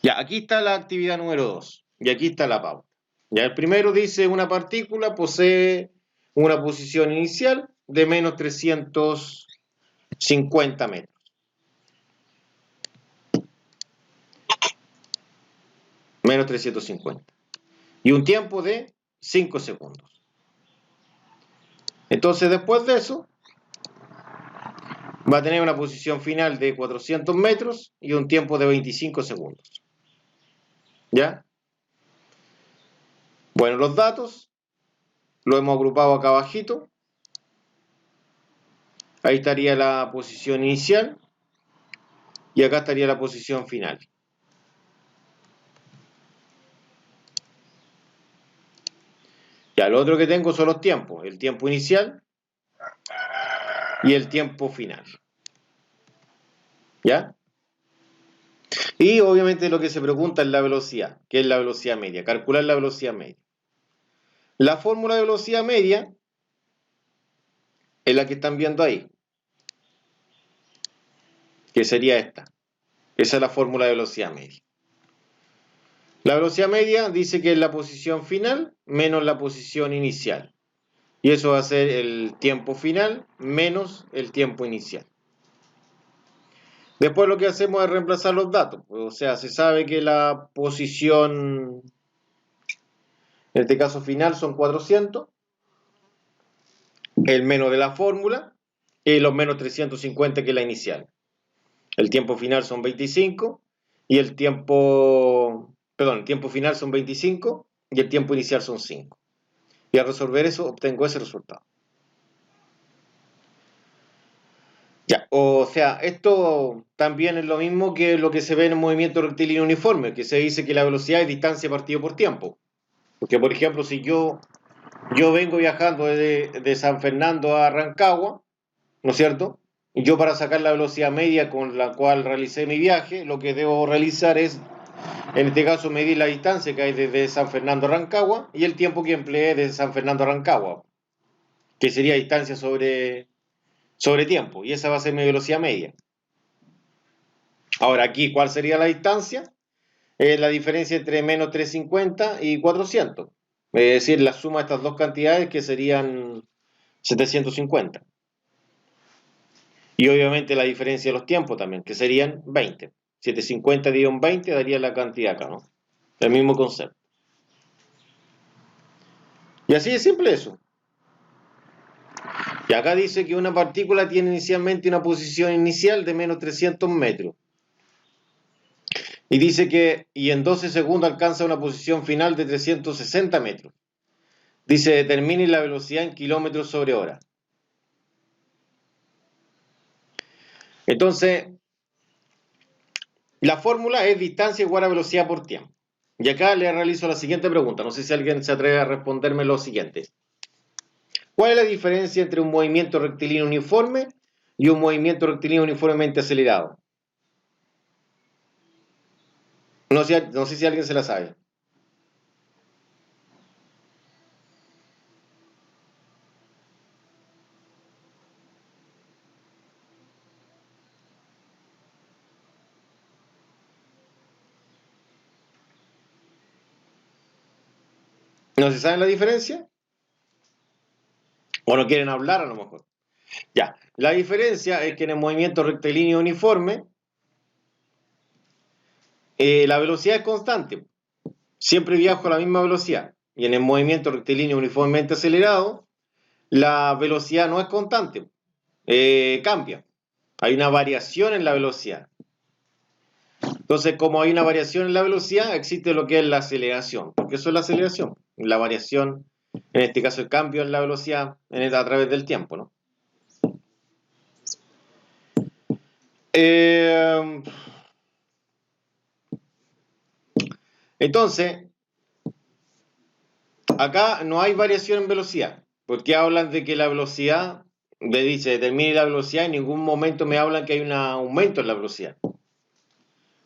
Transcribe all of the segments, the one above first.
Ya, aquí está la actividad número 2 y aquí está la pauta. Ya, el primero dice una partícula posee una posición inicial de menos 350 metros. Menos 350. Y un tiempo de 5 segundos. Entonces, después de eso, va a tener una posición final de 400 metros y un tiempo de 25 segundos. ¿Ya? Bueno, los datos los hemos agrupado acá abajito. Ahí estaría la posición inicial y acá estaría la posición final. Ya, lo otro que tengo son los tiempos, el tiempo inicial y el tiempo final. ¿Ya? Y obviamente lo que se pregunta es la velocidad, que es la velocidad media, calcular la velocidad media. La fórmula de velocidad media es la que están viendo ahí, que sería esta. Esa es la fórmula de velocidad media. La velocidad media dice que es la posición final menos la posición inicial. Y eso va a ser el tiempo final menos el tiempo inicial. Después lo que hacemos es reemplazar los datos. O sea, se sabe que la posición, en este caso final, son 400. El menos de la fórmula y los menos 350 que es la inicial. El tiempo final son 25 y el tiempo final son 25 y el tiempo inicial son 5. Y al resolver eso obtengo ese resultado. Ya, o sea, esto también es lo mismo que lo que se ve en el movimiento rectilíneo uniforme, que se dice que la velocidad es distancia partido por tiempo. Porque, por ejemplo, si yo vengo viajando de San Fernando a Rancagua, ¿no es cierto? Y yo para sacar la velocidad media con la cual realicé mi viaje, lo que debo realizar es, en este caso, medir la distancia que hay desde San Fernando a Rancagua y el tiempo que empleé desde San Fernando a Rancagua, que sería distancia sobre tiempo, y esa va a ser mi velocidad media. Ahora aquí, ¿cuál sería la distancia? Es la diferencia entre menos 350 y 400. Es decir, la suma de estas dos cantidades que serían 750. Y obviamente la diferencia de los tiempos también, que serían 20. 750 dividido en 20 daría la cantidad acá, ¿no? El mismo concepto. Y así es simple eso. Y acá dice que una partícula tiene inicialmente una posición inicial de menos 300 metros. Y dice que en 12 segundos alcanza una posición final de 360 metros. Dice, determine la velocidad en kilómetros sobre hora. Entonces, la fórmula es distancia igual a velocidad por tiempo. Y acá le realizo la siguiente pregunta. No sé si alguien se atreve a responderme lo siguiente. ¿Cuál es la diferencia entre un movimiento rectilíneo uniforme y un movimiento rectilíneo uniformemente acelerado? No sé si alguien se la sabe. ¿No se sabe la diferencia? ¿O no quieren hablar a lo mejor? Ya, la diferencia es que en el movimiento rectilíneo uniforme la velocidad es constante. Siempre viajo a la misma velocidad. Y en el movimiento rectilíneo uniformemente acelerado, la velocidad no es constante. Cambia. Hay una variación en la velocidad. Entonces, como hay una variación en la velocidad, existe lo que es la aceleración, porque eso es la aceleración, la variación, en este caso el cambio en la velocidad a través del tiempo, ¿no? Entonces, acá no hay variación en velocidad, porque hablan de que la velocidad, le dice, determine la velocidad, en ningún momento me hablan que hay un aumento en la velocidad.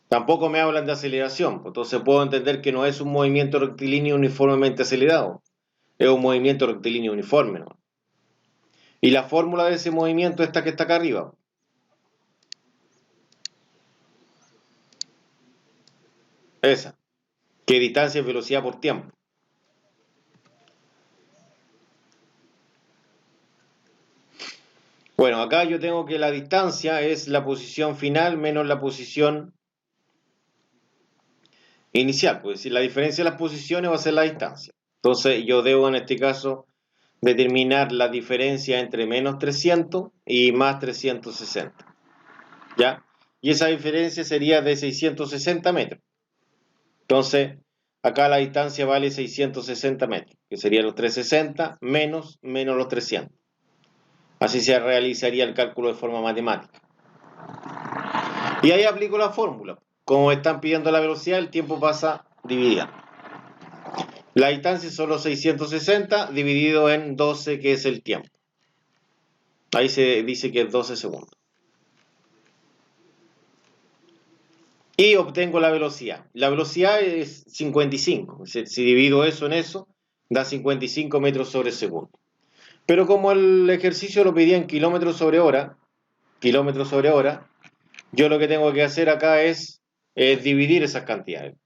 Tampoco me hablan de aceleración, entonces puedo entender que no es un movimiento rectilíneo uniformemente acelerado, es un movimiento rectilíneo uniforme, ¿no? Y la fórmula de ese movimiento es esta que está acá arriba. Esa. ¿Qué distancia es velocidad por tiempo? Bueno, acá yo tengo que la distancia es la posición final menos la posición inicial. Pues si la diferencia de las posiciones va a ser la distancia. Entonces yo debo en este caso determinar la diferencia entre menos 300 y más 360. ¿Ya? Y esa diferencia sería de 660 metros. Entonces, acá la distancia vale 660 metros, que serían los 360 menos los 300. Así se realizaría el cálculo de forma matemática. Y ahí aplico la fórmula. Como están pidiendo la velocidad, el tiempo pasa dividiendo. La distancia son los 660 dividido en 12, que es el tiempo. Ahí se dice que es 12 segundos. Y obtengo la velocidad. La velocidad es 55. Si divido eso en eso, da 55 metros sobre segundo. Pero como el ejercicio lo pedía en kilómetros sobre hora, yo lo que tengo que hacer acá es dividir esas cantidades.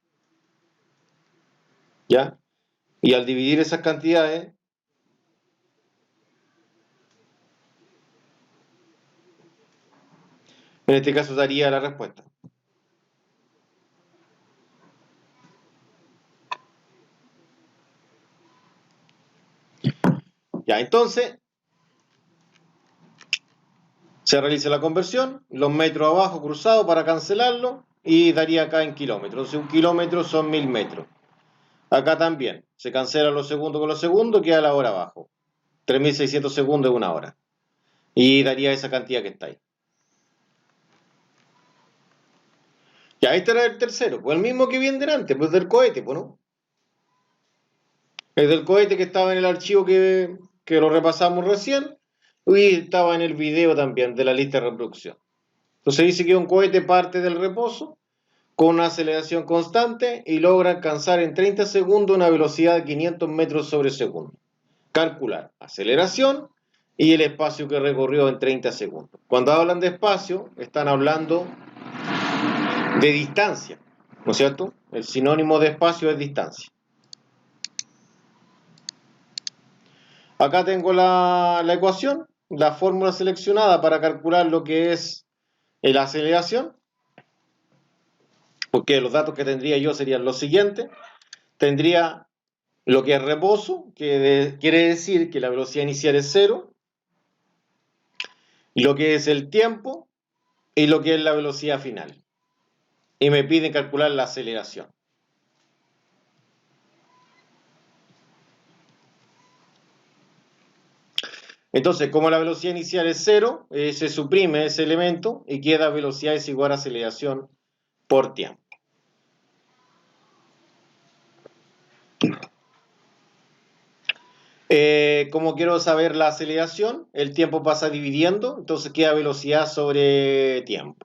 ¿Ya? Y al dividir esas cantidades, en este caso daría la respuesta. Ya, entonces, se realiza la conversión, los metros abajo cruzados para cancelarlo, y daría acá en kilómetros. Entonces, un kilómetro son 1000 metros. Acá también, se cancela los segundos con los segundos, queda la hora abajo. 3600 segundos es una hora. Y daría esa cantidad que está ahí. Ya, este era el tercero, pues el mismo que viene delante, pues del cohete, pues no. El del cohete que estaba en el archivo que lo repasamos recién, y estaba en el video también de la lista de reproducción. Entonces dice que un cohete parte del reposo con una aceleración constante y logra alcanzar en 30 segundos una velocidad de 500 metros sobre segundo. Calcular aceleración y el espacio que recorrió en 30 segundos. Cuando hablan de espacio, están hablando de distancia, ¿no es cierto? El sinónimo de espacio es distancia. Acá tengo la ecuación, la fórmula seleccionada para calcular lo que es la aceleración, porque los datos que tendría yo serían los siguientes. Tendría lo que es reposo, que quiere decir que la velocidad inicial es cero, lo que es el tiempo y lo que es la velocidad final. Y me piden calcular la aceleración. Entonces, como la velocidad inicial es cero, se suprime ese elemento y queda velocidad es igual a aceleración por tiempo. Como quiero saber la aceleración, el tiempo pasa dividiendo, entonces queda velocidad sobre tiempo.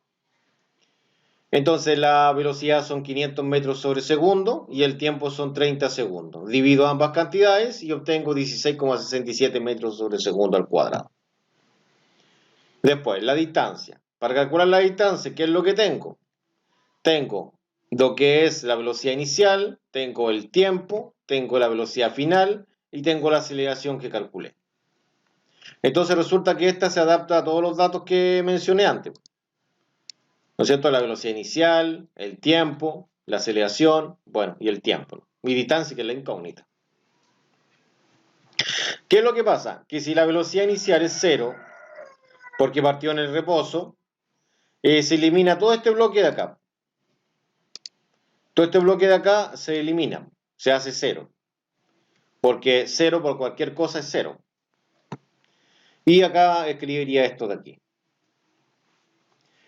Entonces la velocidad son 500 metros sobre segundo y el tiempo son 30 segundos. Divido ambas cantidades y obtengo 16,67 metros sobre segundo al cuadrado. Después, la distancia. Para calcular la distancia, ¿qué es lo que tengo? Tengo lo que es la velocidad inicial, tengo el tiempo, tengo la velocidad final y tengo la aceleración que calculé. Entonces resulta que esta se adapta a todos los datos que mencioné antes. ¿No es cierto? La velocidad inicial, el tiempo, la aceleración, bueno, y el tiempo. Mi distancia, que es la incógnita. ¿Qué es lo que pasa? Que si la velocidad inicial es cero, porque partió en el reposo, se elimina todo este bloque de acá. Todo este bloque de acá se elimina, se hace cero. Porque cero por cualquier cosa es cero. Y acá escribiría esto de aquí.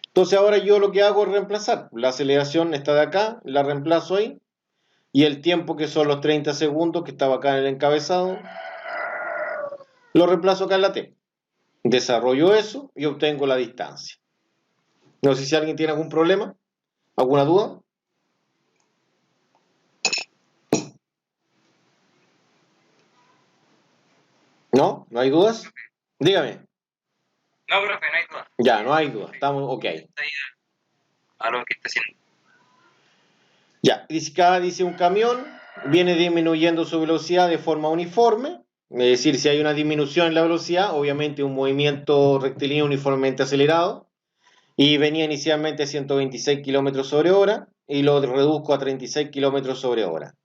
Entonces ahora yo lo que hago es reemplazar. La aceleración está de acá, la reemplazo ahí. Y el tiempo, que son los 30 segundos, que estaba acá en el encabezado, lo reemplazo acá en la T. Desarrollo eso y obtengo la distancia. No sé si alguien tiene algún problema, alguna duda. ¿No? ¿No hay dudas? Dígame. No, profe, no hay duda. Ya, no hay duda. Estamos ok. A lo que está haciendo. Ya, dice un camión, viene disminuyendo su velocidad de forma uniforme, es decir, si hay una disminución en la velocidad, obviamente un movimiento rectilíneo uniformemente acelerado, y venía inicialmente a 126 kilómetros sobre hora, y lo reduzco a 36 kilómetros sobre hora.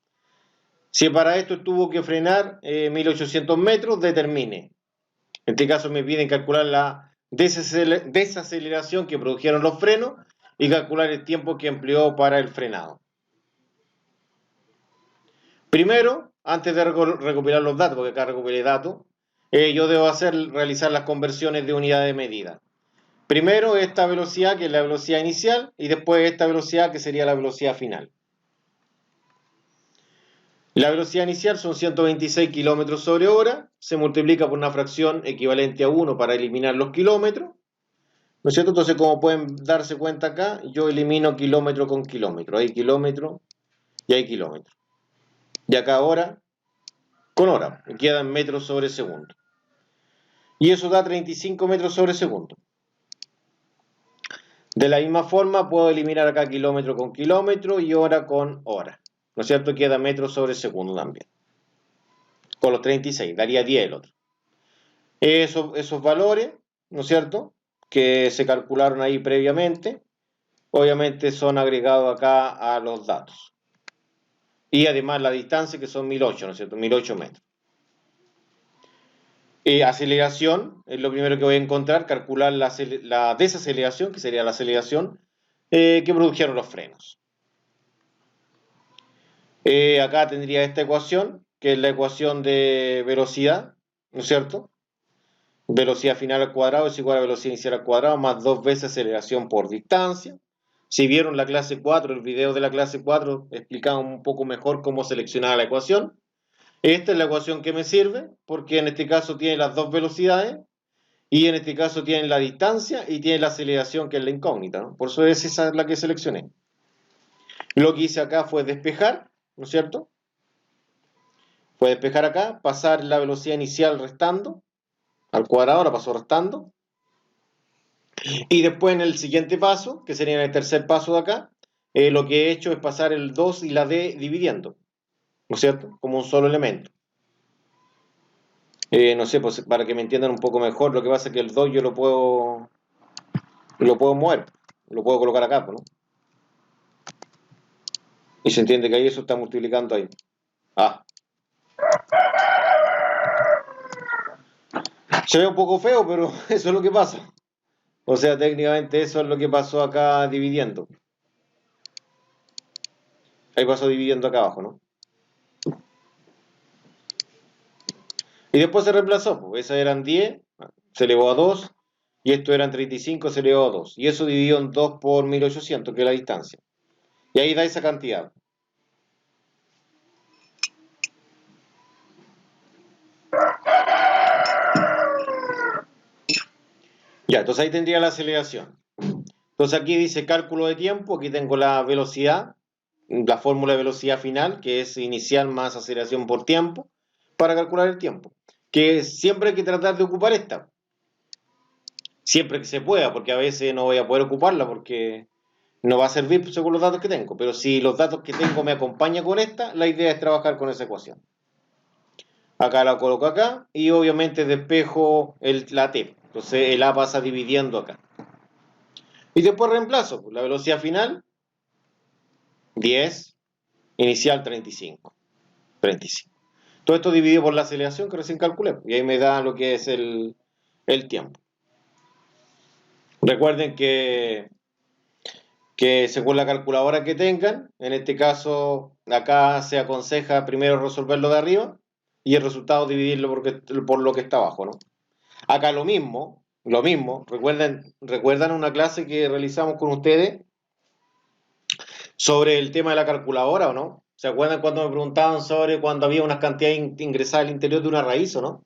Si para esto tuvo que frenar 1800 metros, determine. En este caso me piden calcular la desaceleración que produjeron los frenos y calcular el tiempo que empleó para el frenado. Primero, antes de recopilar los datos, porque acá recopilé datos, yo debo realizar las conversiones de unidad de medida. Primero esta velocidad, que es la velocidad inicial, y después esta velocidad, que sería la velocidad final. La velocidad inicial son 126 kilómetros sobre hora, se multiplica por una fracción equivalente a 1 para eliminar los kilómetros, ¿no es cierto? Entonces, como pueden darse cuenta acá, yo elimino kilómetro con kilómetro. Hay kilómetro y hay kilómetro. Y acá hora con hora, me quedan metros sobre segundo. Y eso da 35 metros sobre segundo. De la misma forma puedo eliminar acá kilómetro con kilómetro y hora con hora, ¿no es cierto? Queda metros sobre segundo también. Con los 36, daría 10 el otro. Esos valores, ¿no es cierto? Que se calcularon ahí previamente, obviamente son agregados acá a los datos. Y además la distancia, que son 1008, ¿no es cierto? 1008 metros. Aceleración es lo primero que voy a encontrar, calcular la desaceleración, que sería la aceleración que produjeron los frenos. Acá tendría esta ecuación, que es la ecuación de velocidad, ¿no es cierto? Velocidad final al cuadrado es igual a velocidad inicial al cuadrado más 2 veces aceleración por distancia. Si vieron la clase 4, el video de la clase 4, explicaba un poco mejor cómo seleccionar la ecuación. Esta es la ecuación que me sirve, porque en este caso tiene las dos velocidades, y en este caso tiene la distancia y tiene la aceleración, que es la incógnita, ¿no? Por eso esa es la que seleccioné. Lo que hice acá fue despejar, ¿no es cierto? Fue despejar acá, pasar la velocidad inicial restando, al cuadrado la paso restando, y después en el siguiente paso, que sería en el tercer paso de acá, lo que he hecho es pasar el 2 y la d dividiendo, ¿no es cierto? Como un solo elemento. No sé, pues para que me entiendan un poco mejor, lo que pasa es que el 2 yo lo puedo mover, lo puedo colocar acá, ¿no? Y se entiende que ahí eso está multiplicando ahí. Ah. Se ve un poco feo, pero eso es lo que pasa. O sea, técnicamente eso es lo que pasó acá dividiendo. Ahí pasó dividiendo acá abajo, ¿no? Y después se reemplazó, pues esas eran 10, se elevó a 2, y esto eran 35, se elevó a 2. Y eso dividió en 2 por 1800, que es la distancia. Y ahí da esa cantidad. Ya, entonces ahí tendría la aceleración. Entonces aquí dice cálculo de tiempo, aquí tengo la velocidad, la fórmula de velocidad final, que es inicial más aceleración por tiempo, para calcular el tiempo. Que siempre hay que tratar de ocupar esta. Siempre que se pueda, porque a veces no voy a poder ocuparla porque no va a servir según los datos que tengo. Pero si los datos que tengo me acompañan con esta, la idea es trabajar con esa ecuación. Acá la coloco acá y obviamente despejo la t. Entonces el a pasa dividiendo acá. Y después reemplazo la velocidad final, 10, inicial 35. 35. Todo esto dividido por la aceleración que recién calculé. Y ahí me da lo que es el tiempo. Recuerden que según la calculadora que tengan, en este caso acá se aconseja primero resolverlo de arriba y el resultado dividirlo por lo que está abajo, ¿no? Acá lo mismo, ¿recuerdan una clase que realizamos con ustedes sobre el tema de la calculadora o no? ¿Se acuerdan cuando me preguntaban sobre cuando había unas cantidades ingresadas al interior de una raíz o no?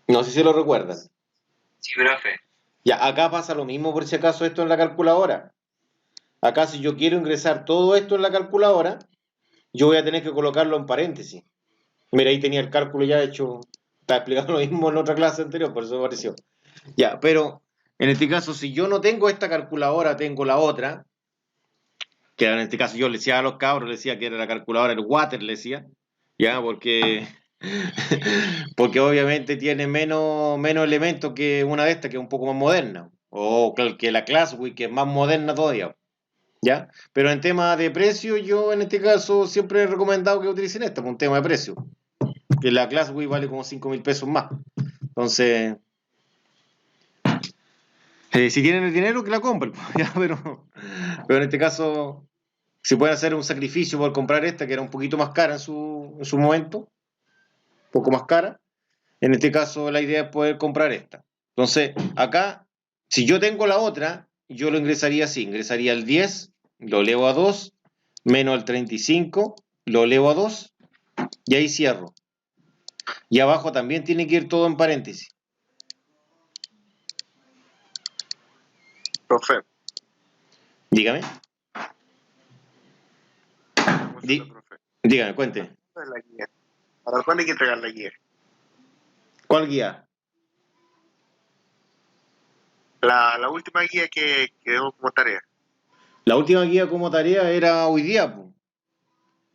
No sé si lo recuerdan. Sí, profe. Ya, acá pasa lo mismo por si acaso esto en la calculadora. Acá si yo quiero ingresar todo esto en la calculadora, yo voy a tener que colocarlo en paréntesis. Mira, ahí tenía el cálculo ya hecho. Estaba explicando lo mismo en otra clase anterior, por eso me pareció. Ya, pero en este caso, si yo no tengo esta calculadora, tengo la otra, que en este caso yo le decía a los cabros, le decía que era la calculadora, el water, le decía, ya, porque obviamente tiene menos elementos que una de estas, que es un poco más moderna, o que la Classway, que es más moderna todavía, ¿ya? Pero en tema de precio, yo en este caso siempre he recomendado que utilicen esta, por un tema de precio, que la Classway vale como 5.000 pesos más. Entonces, si tienen el dinero, que la compren, ¿ya? Pero en este caso, si pueden hacer un sacrificio por comprar esta, que era un poquito más cara en su momento, un poco más cara, en este caso la idea es poder comprar esta. Entonces, acá, si yo tengo la otra, yo lo ingresaría así, ingresaría el 10, lo elevo a 2, menos el 35, lo elevo a 2, y ahí cierro. Y abajo también tiene que ir todo en paréntesis. Profe, Dígame, profe. dígame, cuente. La guía. ¿Para cuándo hay que entregar la guía? ¿Cuál guía? La última guía que debo como tarea. La última guía como tarea era hoy día, pues.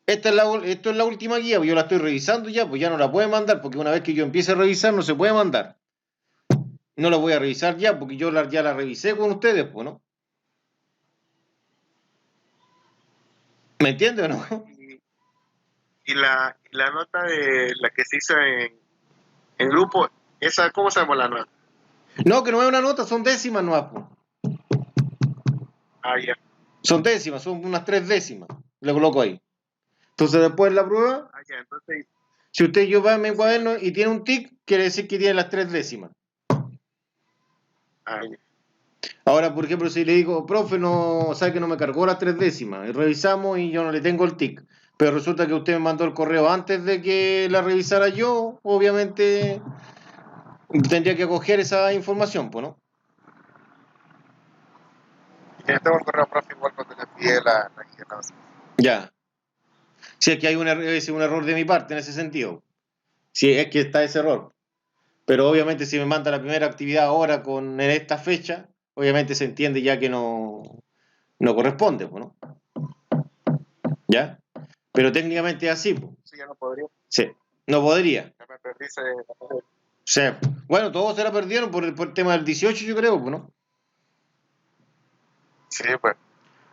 Esto es la última guía, pues yo la estoy revisando ya, pues ya no la puede mandar, porque una vez que yo empiece a revisar no se puede mandar. No la voy a revisar ya, porque ya la revisé con ustedes, pues, ¿no? ¿Me entiende o no? Y la nota de la que se hizo en grupo, esa, ¿cómo sabemos la nota? No, que no es una nota, son décimas no, pues. Ah, ya. Son décimas, son unas 3 décimas. Le coloco ahí. Entonces después la prueba, Ah, ya, entonces, si usted lleva mi cuaderno y tiene un tic, quiere decir que tiene las 3 décimas. ah, ya. Ahora, por ejemplo, si le digo, profe, no, sabe que no me cargó las 3 décimas, y revisamos y yo no le tengo el tic, pero resulta que usted me mandó el correo antes de que la revisara yo, obviamente tendría que acoger esa información, pues, ¿no? Yo tengo el correo, profe, igual cuando le envié la guía. No, sí. Ya. Si es que hay un error de mi parte en ese sentido. Si es que está ese error. Pero obviamente si me manda la primera actividad ahora en esta fecha, obviamente se entiende ya que no corresponde, pues, ¿no? ¿Ya? Pero técnicamente es así, pues. Eso ya no podría. Sí, no podría. Ya me perdí Sí. Bueno, todos se la perdieron por el tema del 18, yo creo, pues, ¿no? Sí, pues.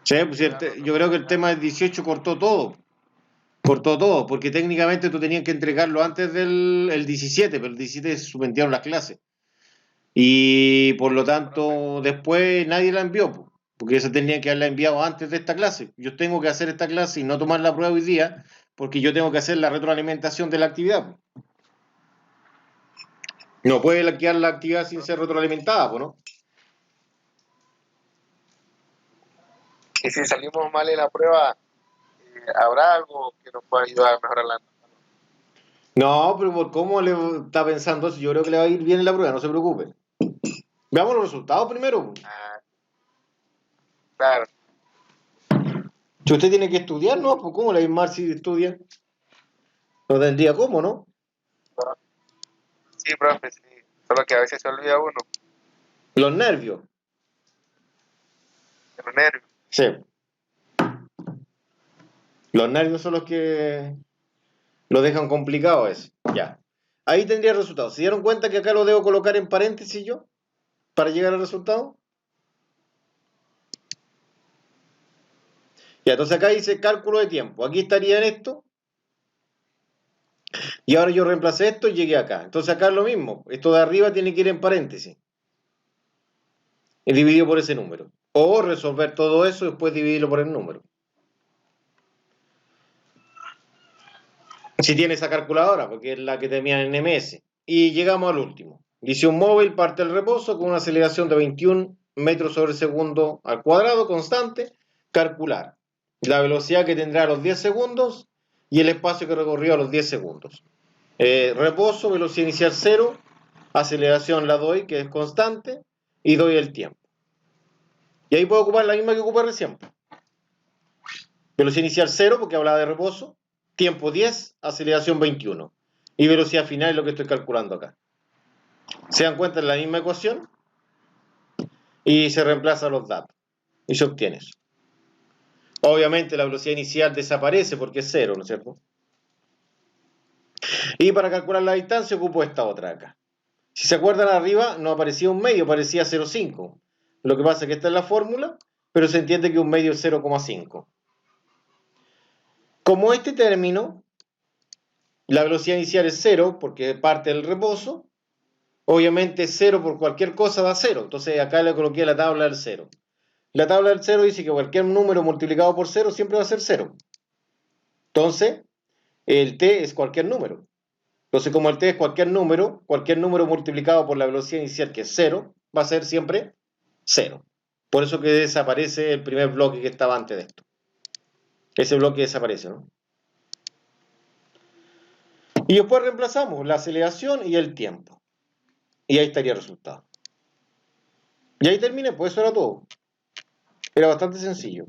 Sí, pues, yo creo que el tema del 18 cortó todo, porque técnicamente tú tenías que entregarlo antes del el 17, pero el 17 se suspendieron las clases. Y por lo tanto, después nadie la envió, pues, porque se tenía que haberla enviado antes de esta clase. Yo tengo que hacer esta clase y no tomar la prueba hoy día, porque yo tengo que hacer la retroalimentación de la actividad, pues. No puede quedar la actividad sin ser retroalimentada, pues, ¿no? Y si salimos mal en la prueba, ¿habrá algo que nos pueda ayudar a mejorar la nota? No, pero por cómo le está pensando eso, yo creo que le va a ir bien en la prueba, no se preocupe. Veamos los resultados primero. Ah, claro. Si usted tiene que estudiar, ¿no? Pues ¿cómo le va a ir mal si estudia? No tendría cómo, ¿no? Sí, profe, sí. Solo que a veces se olvida uno Los nervios. de los nervios. Sí. Los nervios son los que lo dejan complicado eso. Ya. Ahí tendría el resultado. ¿Se dieron cuenta que acá lo debo colocar en paréntesis yo? Para llegar al resultado. Ya, entonces acá dice cálculo de tiempo. Aquí estaría en esto. Y ahora yo reemplacé esto y llegué acá. Entonces acá es lo mismo. Esto de arriba tiene que ir en paréntesis. Y dividido por ese número. O resolver todo eso y después dividirlo por el número. Si tiene esa calculadora, porque es la que tenía en MS. Y llegamos al último. Dice un móvil parte el reposo con una aceleración de 21 metros sobre segundo al cuadrado constante. Calcular la velocidad que tendrá a los 10 segundos y el espacio que recorrió a los 10 segundos. Reposo, velocidad inicial 0, aceleración la doy, que es constante, y doy el tiempo. Y ahí puedo ocupar la misma que ocupé recién. Velocidad inicial 0, porque hablaba de reposo, tiempo 10, aceleración 21. Y velocidad final es lo que estoy calculando acá. Se dan cuenta en la misma ecuación y se reemplazan los datos. Y se obtiene eso. Obviamente la velocidad inicial desaparece porque es cero, ¿no es cierto? Y para calcular la distancia ocupo esta otra acá. Si se acuerdan arriba no aparecía un medio, aparecía 0,5. Lo que pasa es que esta es la fórmula, pero se entiende que un medio es 0,5. Como este término, la velocidad inicial es 0 porque parte del reposo, obviamente 0 por cualquier cosa da 0. Entonces acá le coloqué la tabla del 0. La tabla del 0 dice que cualquier número multiplicado por 0 siempre va a ser 0. Entonces, el t es cualquier número. Entonces, como el t es cualquier número multiplicado por la velocidad inicial, que es 0, va a ser siempre 0. Por eso que desaparece el primer bloque que estaba antes de esto. Ese bloque desaparece, ¿no? Y después reemplazamos la aceleración y el tiempo. Y ahí estaría el resultado. Y ahí terminé, pues eso era todo. Era bastante sencillo.